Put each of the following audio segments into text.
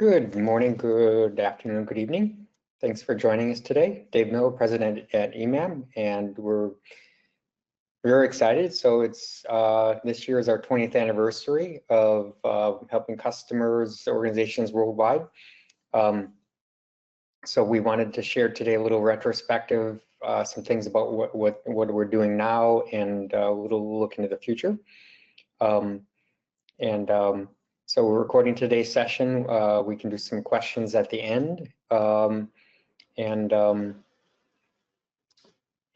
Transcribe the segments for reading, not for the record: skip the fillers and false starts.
Good morning, good afternoon, good evening. Thanks for joining us today. Dave Miller, president at eMAM, and we're very excited. So it's this year is our 20th anniversary of helping customers, organizations worldwide. So we wanted to share today a little retrospective, some things about what we're doing now, and a little look into the future. So we're recording today's session. We can do some questions at the end. If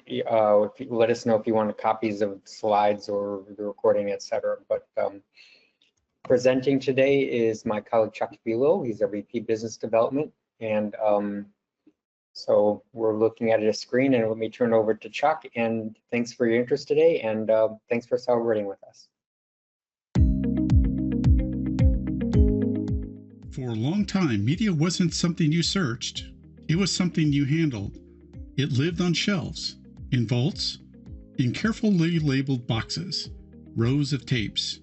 you let us know if you want copies of slides or the recording, etc. But presenting today is my colleague Chuck Bilo. He's our VP Business Development. And so we're looking at a screen, and let me turn over to Chuck. And thanks for your interest today, and thanks for celebrating with us. For a long time, media wasn't something you searched. It was something you handled. It lived on shelves, in vaults, in carefully labeled boxes, rows of tapes,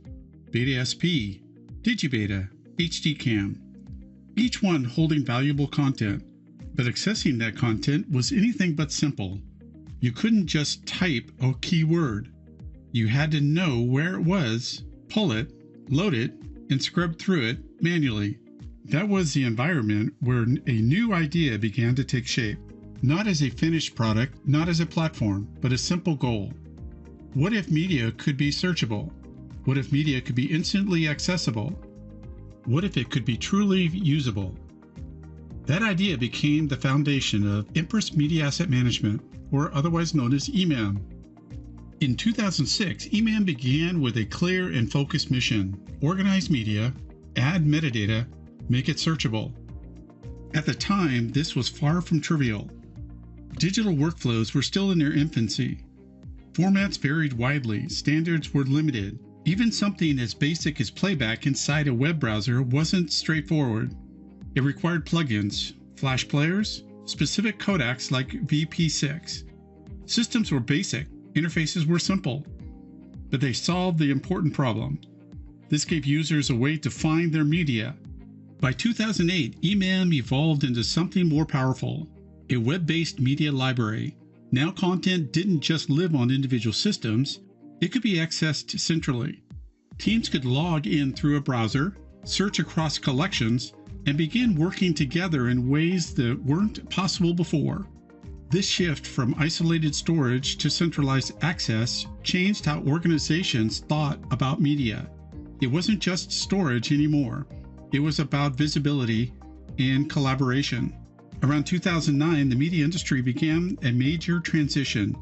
Beta SP, Digibeta, HD Cam, each one holding valuable content. But accessing that content was anything but simple. You couldn't just type a keyword. You had to know where it was, pull it, load it, and scrub through it manually. That was the environment where a new idea began to take shape, not as a finished product, not as a platform, but a simple goal. What if media could be searchable? What if media could be instantly accessible? What if it could be truly usable? That idea became the foundation of Empress Media Asset Management, or otherwise known as eMAM. In 2006, eMAM began with a clear and focused mission: organize media, add metadata, make it searchable. At the time, this was far from trivial. Digital workflows were still in their infancy. Formats varied widely, standards were limited. Even something as basic as playback inside a web browser wasn't straightforward. It required plugins, flash players, specific codecs like VP6. Systems were basic, interfaces were simple, but they solved the important problem. This gave users a way to find their media. By 2008, eMAM evolved into something more powerful, a web-based media library. Now content didn't just live on individual systems, it could be accessed centrally. Teams could log in through a browser, search across collections, and begin working together in ways that weren't possible before. This shift from isolated storage to centralized access changed how organizations thought about media. It wasn't just storage anymore. It was about visibility and collaboration. Around 2009, the media industry began a major transition,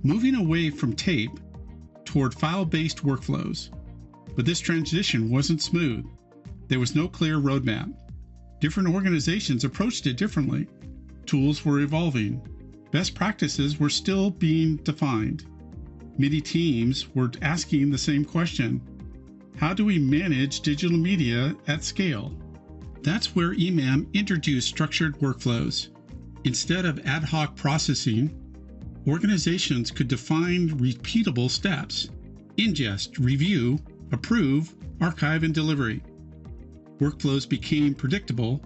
moving away from tape toward file-based workflows. But this transition wasn't smooth. There was no clear roadmap. Different organizations approached it differently. Tools were evolving. Best practices were still being defined. Many teams were asking the same question: how do we manage digital media at scale? That's where eMAM introduced structured workflows. Instead of ad hoc processing, organizations could define repeatable steps: ingest, review, approve, archive, and delivery. Workflows became predictable,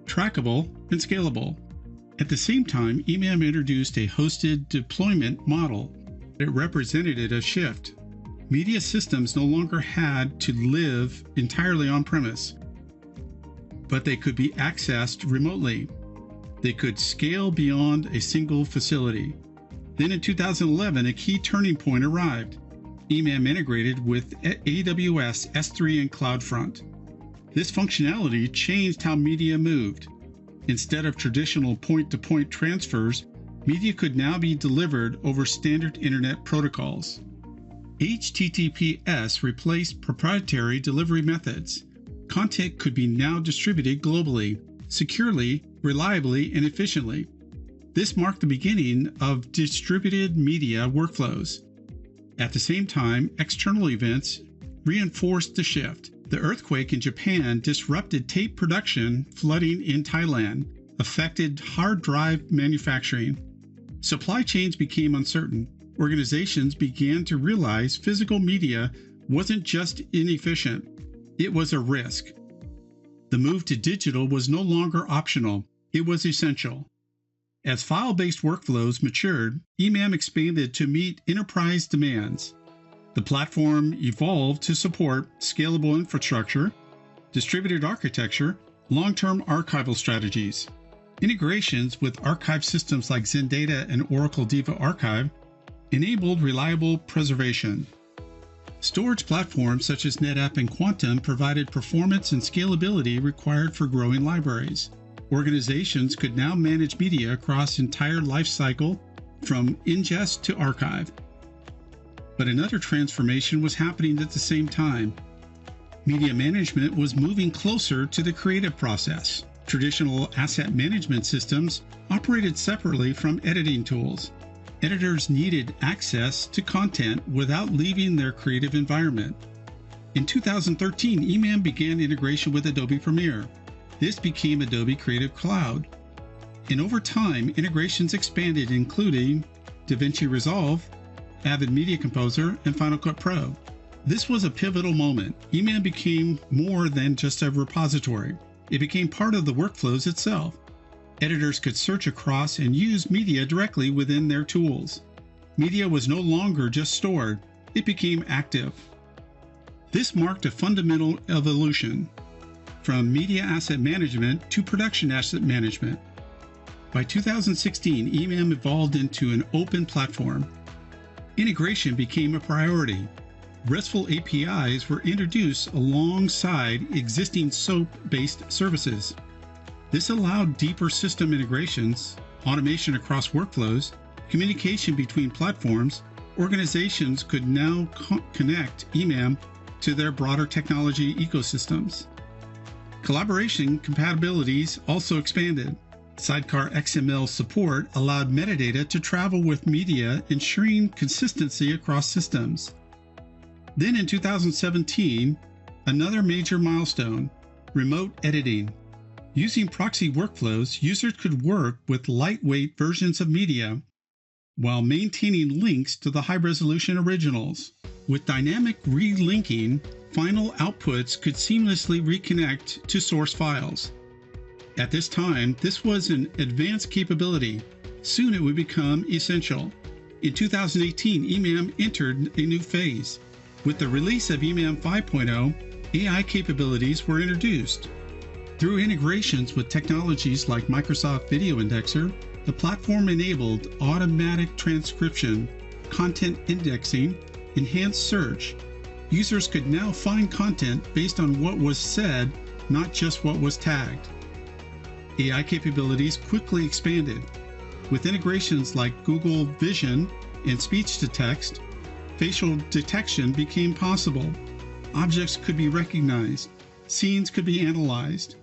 trackable, and scalable. At the same time, eMAM introduced a hosted deployment model that represented a shift. Media systems no longer had to live entirely on-premise, but they could be accessed remotely. They could scale beyond a single facility. Then in 2011, a key turning point arrived. eMAM integrated with AWS S3 and CloudFront. This functionality changed how media moved. Instead of traditional point-to-point transfers, media could now be delivered over standard internet protocols. HTTPS replaced proprietary delivery methods. Content could be now distributed globally, securely, reliably, and efficiently. This marked the beginning of distributed media workflows. At the same time, external events reinforced the shift. The earthquake in Japan disrupted tape production. Flooding in Thailand affected hard drive manufacturing. Supply chains became uncertain. Organizations began to realize physical media wasn't just inefficient, it was a risk. The move to digital was no longer optional, it was essential. As file-based workflows matured, eMAM expanded to meet enterprise demands. The platform evolved to support scalable infrastructure, distributed architecture, long-term archival strategies. Integrations with archive systems like Zendata and Oracle Diva Archive enabled reliable preservation. Storage platforms such as NetApp and Quantum provided performance and scalability required for growing libraries. Organizations could now manage media across entire life cycle from ingest to archive. But another transformation was happening at the same time. Media management was moving closer to the creative process. Traditional asset management systems operated separately from editing tools. Editors needed access to content without leaving their creative environment. In 2013, eMAM began integration with Adobe Premiere. This became Adobe Creative Cloud. And over time, integrations expanded, including DaVinci Resolve, Avid Media Composer, and Final Cut Pro. This was a pivotal moment. eMAM became more than just a repository. It became part of the workflows itself. Editors could search across and use media directly within their tools. Media was no longer just stored, it became active. This marked a fundamental evolution from media asset management to production asset management. By 2016, eMAM evolved into an open platform. Integration became a priority. RESTful APIs were introduced alongside existing SOAP-based services. This allowed deeper system integrations, automation across workflows, communication between platforms. Organizations could now connect eMAM to their broader technology ecosystems. Collaboration compatibilities also expanded. Sidecar XML support allowed metadata to travel with media, ensuring consistency across systems. Then in 2017, another major milestone, remote editing. Using proxy workflows, users could work with lightweight versions of media while maintaining links to the high-resolution originals. With dynamic relinking, final outputs could seamlessly reconnect to source files. At this time, this was an advanced capability. Soon it would become essential. In 2018, eMAM entered a new phase. With the release of eMAM 5.0, AI capabilities were introduced. Through integrations with technologies like Microsoft Video Indexer, the platform enabled automatic transcription, content indexing, enhanced search. Users could now find content based on what was said, not just what was tagged. AI capabilities quickly expanded. With integrations like Google Vision and speech-to-text, facial detection became possible. Objects could be recognized. Scenes could be analyzed.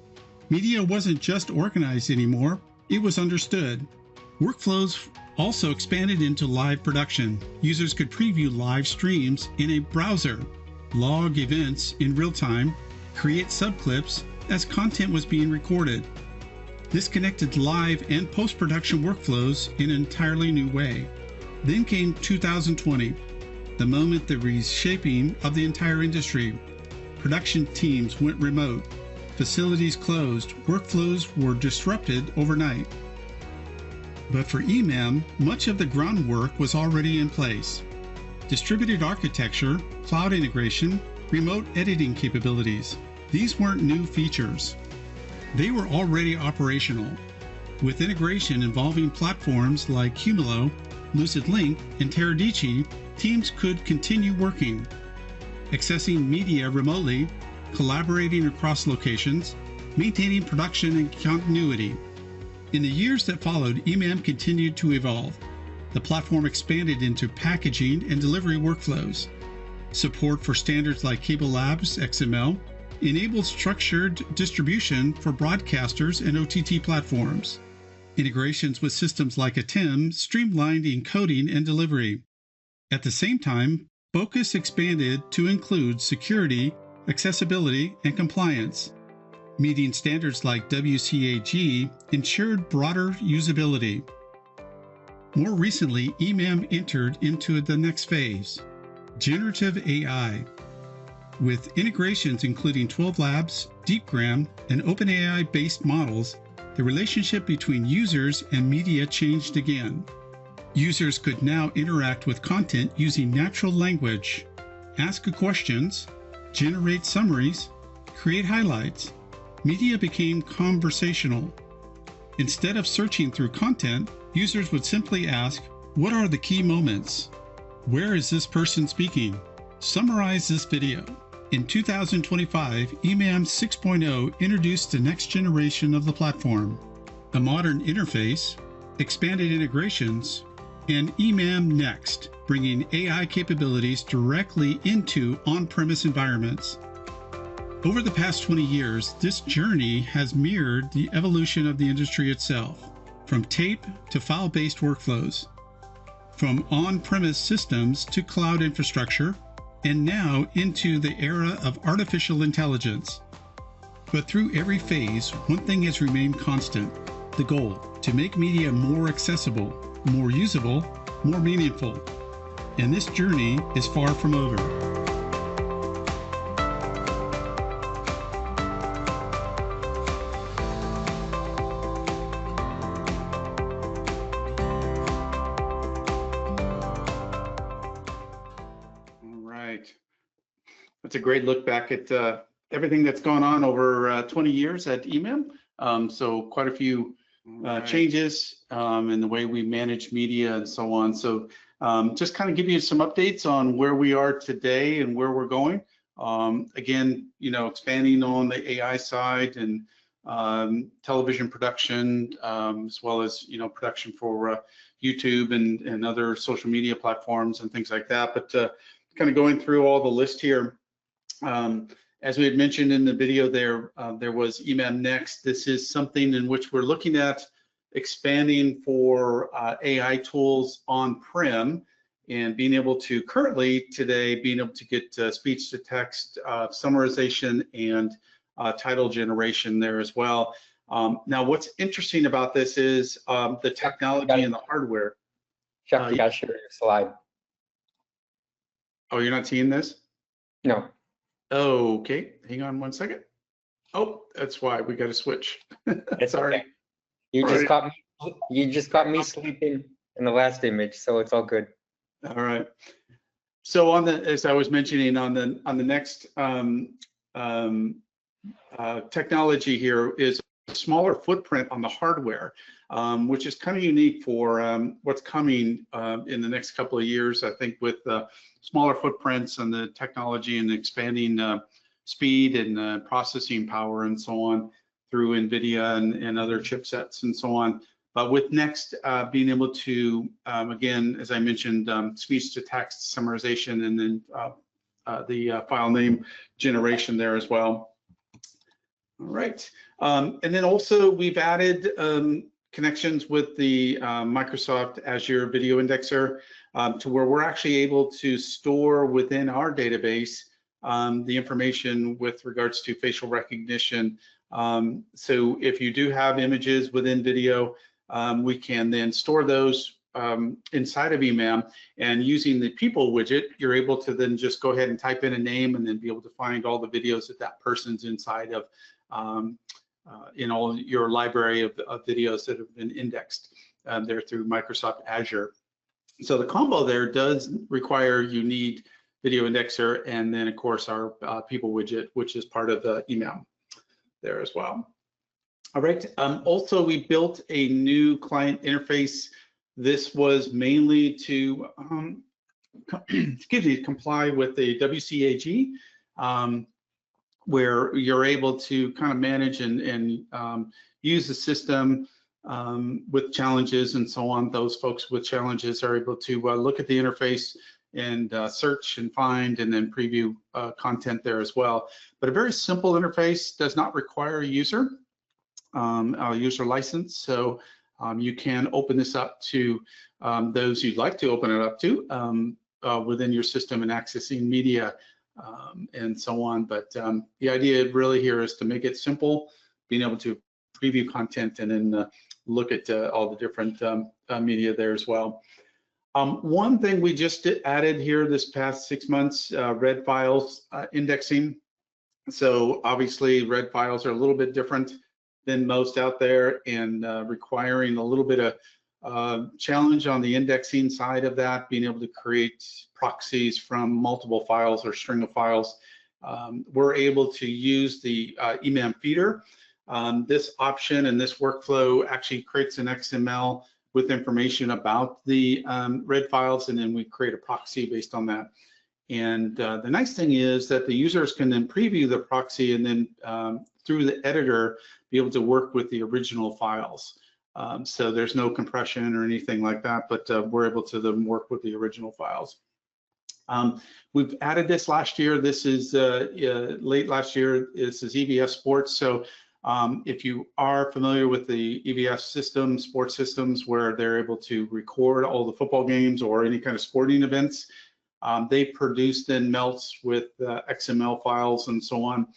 Media wasn't just organized anymore, it was understood. Workflows also expanded into live production. Users could preview live streams in a browser, log events in real time, create subclips as content was being recorded. This connected live and post-production workflows in an entirely new way. Then came 2020, the moment the reshaping of the entire industry. Production teams went remote. Facilities closed, workflows were disrupted overnight. But for eMAM, much of the groundwork was already in place. Distributed architecture, cloud integration, remote editing capabilities. These weren't new features. They were already operational. With integration involving platforms like Cumulo, LucidLink, and Teradici, teams could continue working, accessing media remotely, collaborating across locations, maintaining production and continuity. In the years that followed, eMAM continued to evolve. The platform expanded into packaging and delivery workflows. Support for standards like Cable Labs XML enabled structured distribution for broadcasters and OTT platforms. Integrations with systems like ATEM streamlined encoding and delivery. At the same time, focus expanded to include security, accessibility, and compliance. Meeting standards like WCAG ensured broader usability. More recently, eMAM entered into the next phase, generative AI. With integrations including 12 Labs, DeepGram, and OpenAI-based models, the relationship between users and media changed again. Users could now interact with content using natural language, ask questions, generate summaries, create highlights. Media became conversational. Instead of searching through content, users would simply ask, "What are the key moments? Where is this person speaking? Summarize this video." In 2025, eMAM 6.0 introduced the next generation of the platform, a modern interface, expanded integrations, and eMAM Next, bringing AI capabilities directly into on-premise environments. Over the past 20 years, this journey has mirrored the evolution of the industry itself, from tape to file-based workflows, from on-premise systems to cloud infrastructure, and now into the era of artificial intelligence. But through every phase, one thing has remained constant: the goal to make media more accessible, more usable, more meaningful. And this journey is far from over. That's a great look back at everything that's gone on over 20 years at eMAM. So quite a few changes in the way we manage media and so on. So just kind of give you some updates on where we are today and where we're going. Again, expanding on the AI side and television production, as well as production for YouTube and other social media platforms and things like that. But kind of going through all the list here. As we had mentioned in the video there was eMAM Next. This is something in which we're looking at expanding for AI tools on-prem and being able to get speech to text summarization and title generation there as well. Now, what's interesting about this is the technology and the hardware. Chuck, you gotta share your slide. Oh, you're not seeing this? No. Okay, hang on one second. Oh, that's why we got to switch. It's Sorry. okay. You just caught me sleeping in the last image, so it's all good. All right. So as I was mentioning, on the next technology here is a smaller footprint on the hardware, which is kind of unique for what's coming in the next couple of years. I think with smaller footprints and the technology and expanding speed and processing power and so on through NVIDIA and other chipsets and so on. But with Next being able to, again, as I mentioned, speech to text summarization and then the file name generation there as well. All right. And then also we've added connections with the Microsoft Azure Video Indexer to where we're actually able to store within our database the information with regards to facial recognition. So if you do have images within video, we can then store those inside of eMAM, and using the people widget, you're able to then just go ahead and type in a name and then be able to find all the videos that person's inside of in all your library of videos that have been indexed there through Microsoft Azure. So the combo there does require you need Video Indexer and then of course our people widget, which is part of the eMAM there as well. All right. Also, we built a new client interface. This was mainly to comply with the WCAG, where you're able to kind of manage and use the system with challenges and so on. Those folks with challenges are able to look at the interface and search and find and then preview content there as well. But a very simple interface, does not require a user license. So you can open this up to those you'd like to open it up to within your system and accessing media and so on. But the idea really here is to make it simple, being able to preview content and then look at all the different media there as well. One thing we just added here this past 6 months, red files indexing. So obviously red files are a little bit different than most out there, and requiring a little bit of challenge on the indexing side of that, being able to create proxies from multiple files or string of files. We're able to use the eMAM feeder. This option and this workflow actually creates an XML with information about the red files, and then we create a proxy based on that. And the nice thing is that the users can then preview the proxy, and then through the editor be able to work with the original files. So there's no compression or anything like that, but we're able to then work with the original files. We've added this last year. This is late last year. This is EVS Sports. So if you are familiar with the EVS system, sports systems, where they're able to record all the football games or any kind of sporting events, they produce then melts with XML files and so on,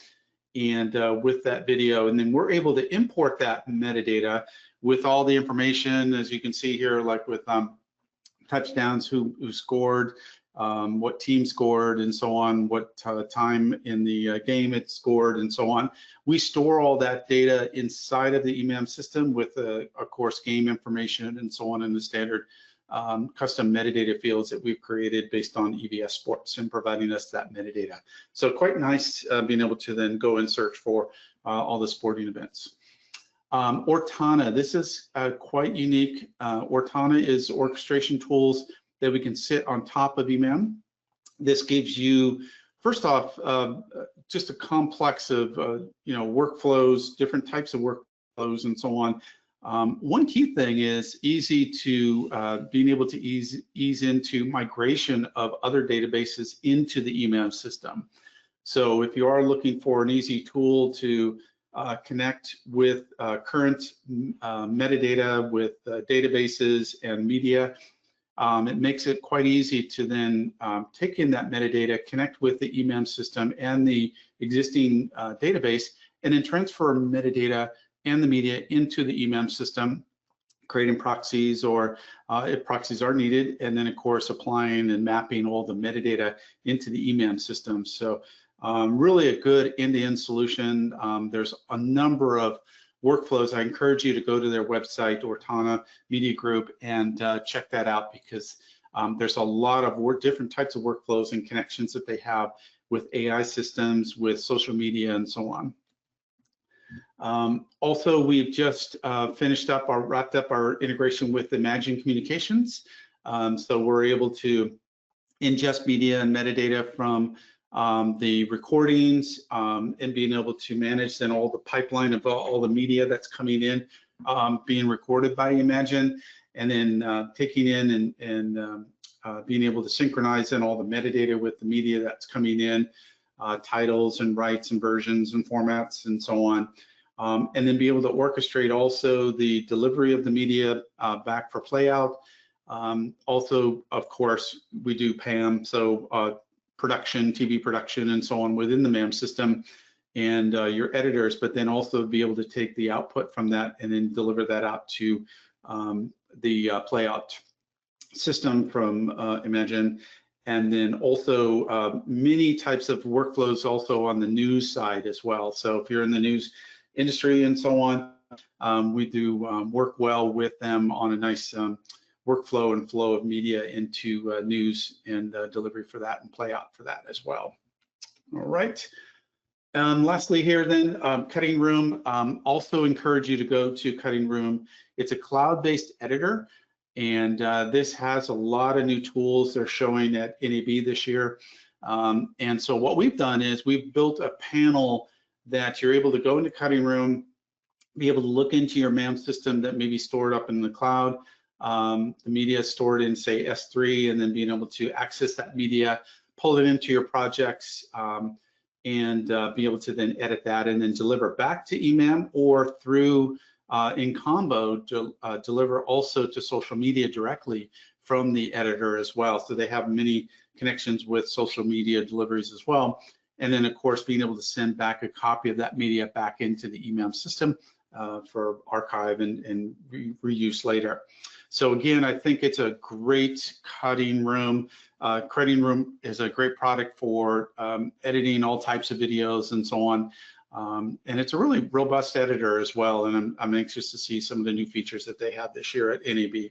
and with that video, and then we're able to import that metadata with all the information, as you can see here, like with touchdowns, who scored, what team scored, and so on, what time in the game it scored, and so on. We store all that data inside of the eMAM system with, of course, game information and so on in the standard custom metadata fields that we've created based on EVS Sports and providing us that metadata. So quite nice being able to then go and search for all the sporting events. Ortana, this is quite unique. Ortana is orchestration tools that we can sit on top of eMAM. This gives you, first off, just a complex of workflows, different types of workflows, and so on. One key thing is easy to being able to ease into migration of other databases into the eMAM system. So if you are looking for an easy tool to connect with current metadata with databases and media, it makes it quite easy to then take in that metadata, connect with the eMAM system and the existing database, and then transfer metadata and the media into the eMAM system, creating proxies, or if proxies are needed, and then of course applying and mapping all the metadata into the eMAM system. So really a good end-to-end solution. There's a number of workflows. I encourage you to go to their website, Ortana Media Group, and check that out, because there's a lot of different types of workflows and connections that they have with AI systems, with social media, and so on. Also, we've just wrapped up our integration with Imagine Communications. So we're able to ingest media and metadata from the recordings, and being able to manage then all the pipeline of all the media that's coming in, being recorded by Imagine, and then taking in and being able to synchronize then all the metadata with the media that's coming in, titles and rights and versions and formats and so on. And then be able to orchestrate also the delivery of the media back for playout. Also, of course, we do PAM, so production, TV production, and so on within the MAM system, and your editors, but then also be able to take the output from that and then deliver that out to the playout system from Imagine. And then also many types of workflows also on the news side as well. So if you're in the news industry and so on, we do work well with them on a nice workflow and flow of media into news and delivery for that and play out for that as well. All right. Lastly here then, Cutting Room. Also encourage you to go to Cutting Room. It's a cloud-based editor, and this has a lot of new tools they're showing at NAB this year. And so what we've done is we've built a panel that you're able to go into Cutting Room, be able to look into your MAM system that may be stored up in the cloud. The media is stored in, say, S3, and then being able to access that media, pull it into your projects, and be able to then edit that and then deliver back to eMAM, or through in combo deliver also to social media directly from the editor as well. So they have many connections with social media deliveries as well. And then of course being able to send back a copy of that media back into the eMAM system for archive and reuse later. So again, I think it's a great cutting room. Cutting room is a great product for editing all types of videos and so on. And it's a really robust editor as well. And I'm anxious to see some of the new features that they have this year at NAB.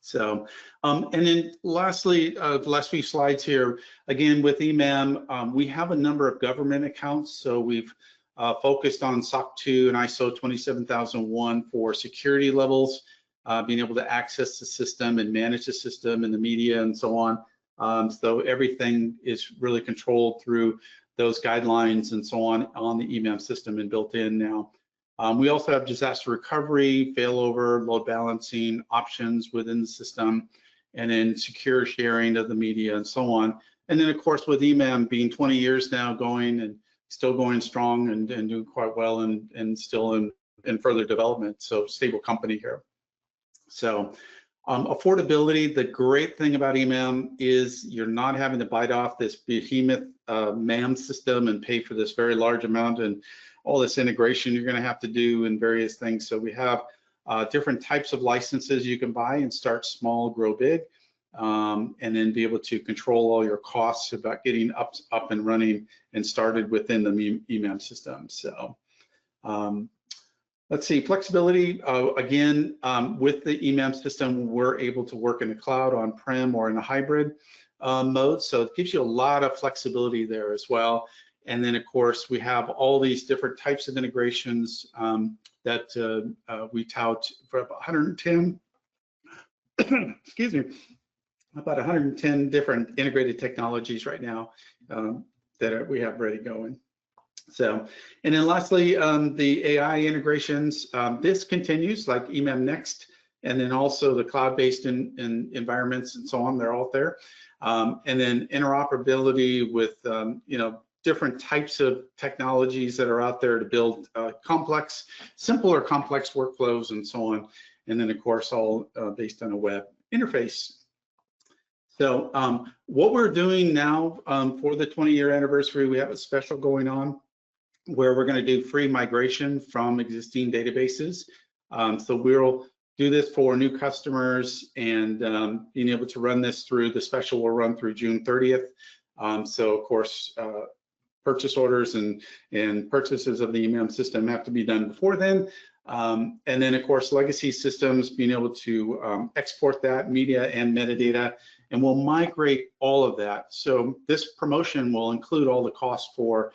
So, and then lastly, the last few slides here, again, with eMAM, we have a number of government accounts. So we've focused on SOC 2 and ISO 27001 for security levels, being able to access the system and manage the system and the media and so on. So everything is really controlled through those guidelines and so on the eMAM system and built in now. We also have disaster recovery, failover, load balancing options within the system, and then secure sharing of the media and so on. And then of course with eMAM being 20 years now going and still going strong and doing quite well and still in further development, so stable company here. So affordability, the great thing about eMAM is you're not having to bite off this behemoth MAM system and pay for this very large amount and all this integration you're going to have to do and various things. So we have different types of licenses you can buy and start small, grow big, and then be able to control all your costs about getting up and running and started within the eMAM system. So let's see, flexibility, again, with the eMAM system, we're able to work in the cloud, on-prem, or in a hybrid mode. So it gives you a lot of flexibility there as well. And then, of course, we have all these different types of integrations that we tout for about 110, excuse me, about 110 different integrated technologies right now that we have ready going. So, and then lastly, the AI integrations, this continues like eMAM Next, and then also the cloud-based environments and so on, they're all there. And then interoperability with, different types of technologies that are out there to build simple or complex workflows and so on. And then of course, all based on a web interface. So what we're doing now for the 20-year anniversary, we have a special going on where we're going to do free migration from existing databases. So we'll do this for new customers and being able to run this through, the special will run through June 30th. So of course, purchase orders and purchases of the eMAM system have to be done before then. And then of course, legacy systems, being able to export that media and metadata, and we'll migrate all of that. So this promotion will include all the costs for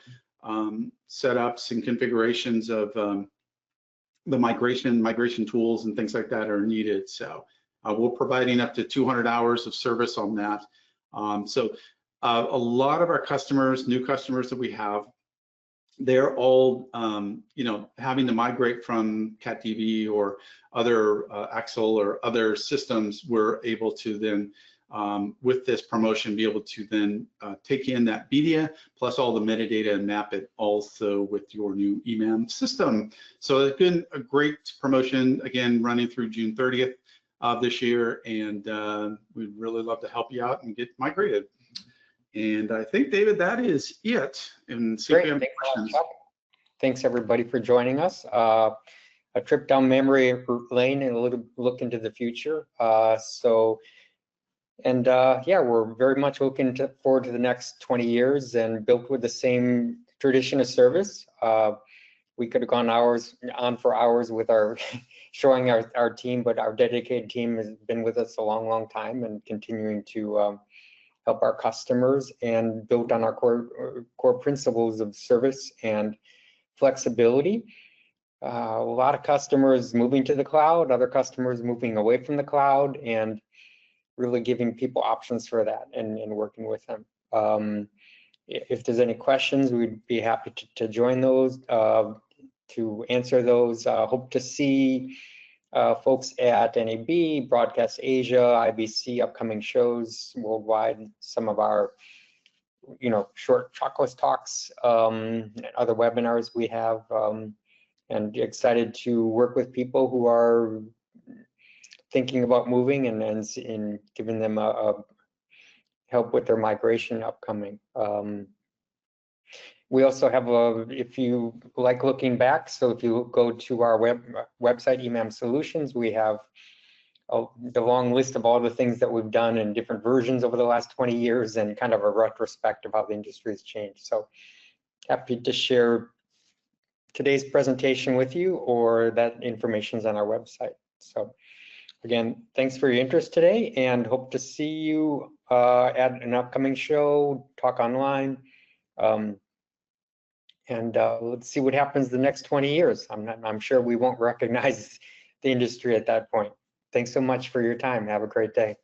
setups and configurations of the migration tools and things like that are needed. So we're providing up to 200 hours of service on that. A lot of our customers, new customers that we have, they're all, having to migrate from CatDV or other Axle or other systems. We're able to then, with this promotion, be able to then take in that media plus all the metadata and map it also with your new eMAM system. So it's been a great promotion, again, running through June 30th of this year, and we'd really love to help you out and get migrated. And I think, David, that is it. And see if we have any questions. Thanks, everybody, for joining us. A trip down memory lane and a little look into the future. Yeah, we're very much looking forward to the next 20 years and built with the same tradition of service. We could have gone on for hours with our showing our team, but our dedicated team has been with us a long, long time and continuing to help our customers and build on our core principles of service and flexibility. A lot of customers moving to the cloud, other customers moving away from the cloud, and really giving people options for that and working with them. If there's any questions, we'd be happy to join those, to answer those. Hope to see folks at NAB, Broadcast Asia, IBC, upcoming shows worldwide, some of our, short chocolates talks, and other webinars we have, and excited to work with people who are thinking about moving and giving them a help with their migration upcoming. We also have if you like looking back, so if you go to our website, eMAM Solutions, we have the long list of all the things that we've done in different versions over the last 20 years and kind of a retrospective of how the industry has changed. So happy to share today's presentation with you, or that information's on our website. So again, thanks for your interest today, and hope to see you at an upcoming show, talk online, and let's see what happens the next 20 years. I'm sure we won't recognize the industry at that point. Thanks so much for your time. Have a great day.